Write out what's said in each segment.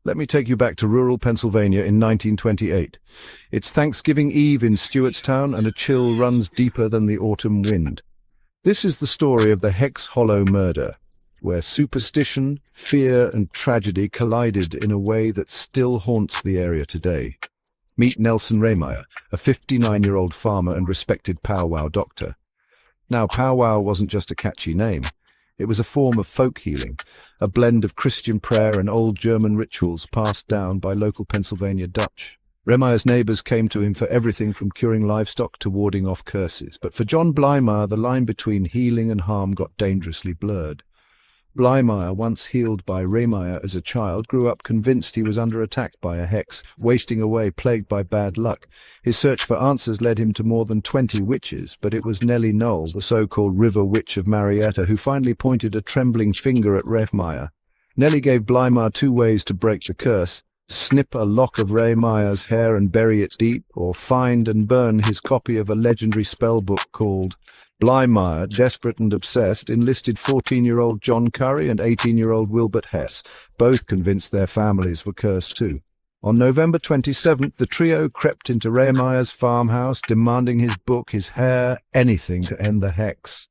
Let me take you back to rural Pennsylvania in 1928. It's Thanksgiving Eve in Stewartstown, and a chill runs deeper than the autumn wind. This is the story of the Hex Hollow murder, where superstition, fear, and tragedy collided in a way that still haunts the area today. Meet Nelson Rehmeyer, a 59-year-old farmer and respected powwow doctor. Now, powwow wasn't just a catchy name. It was a form of folk healing, a blend of Christian prayer and old German rituals passed down by local Pennsylvania Dutch. Rehmeyer's neighbors came to him for everything from curing livestock to warding off curses. But for John Blymeyer, the line between healing and harm got dangerously blurred. Blymeyer, once healed by Rehmeyer as a child, grew up convinced he was under attack by a hex, wasting away, plagued by bad luck. His search for answers led him to more than 20 witches, but it was Nellie Knoll, the so-called River Witch of Marietta, who finally pointed a trembling finger at Rehmeyer. Nellie gave Blymeyer 2 ways to break the curse: snip a lock of Rehmeyer's hair and bury it deep, or find and burn his copy of a legendary spell book called. Blymeyer, desperate and obsessed, enlisted 14-year-old John Curry and 18-year-old Wilbert Hess, both convinced their families were cursed too. On November 27th, the trio crept into Rehmeyer's farmhouse, demanding his book, his hair, anything to end the hex.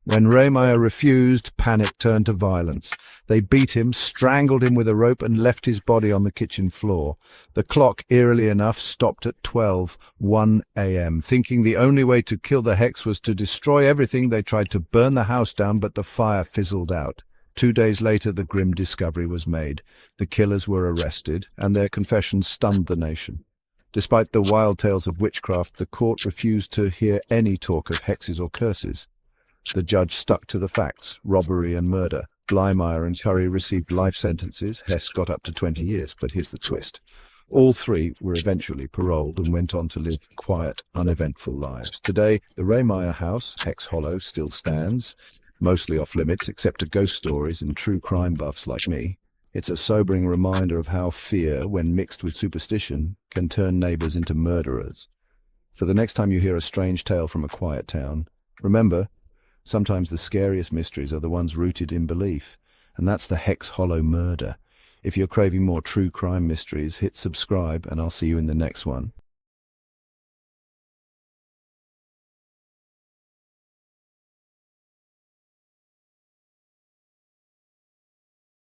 When Rehmeyer refused, panic turned to violence. They beat him, strangled him with a rope, and left his body on the kitchen floor. The clock, eerily enough, stopped at 12:01 a.m. Thinking the only way to kill the hex was to destroy everything, they tried to burn the house down, but the fire fizzled out. 2 days later, the grim discovery was made. The killers were arrested, and their confessions stunned the nation. Despite the wild tales of witchcraft, the court refused to hear any talk of hexes or curses. The judge stuck to the facts: robbery and murder. Blymeyer and Curry received life sentences. Hess got up to 20 years, but here's the twist. All 3 were eventually paroled and went on to live quiet, uneventful lives. Today, the Rehmeyer house, Hex Hollow, still stands, mostly off limits except to ghost stories and true crime buffs like me. It's a sobering reminder of how fear, when mixed with superstition, can turn neighbors into murderers. So the next time you hear a strange tale from a quiet town, remember, sometimes the scariest mysteries are the ones rooted in belief, and that's the Hex Hollow murder. If you're craving more true crime mysteries, hit subscribe, and I'll see you in the next one.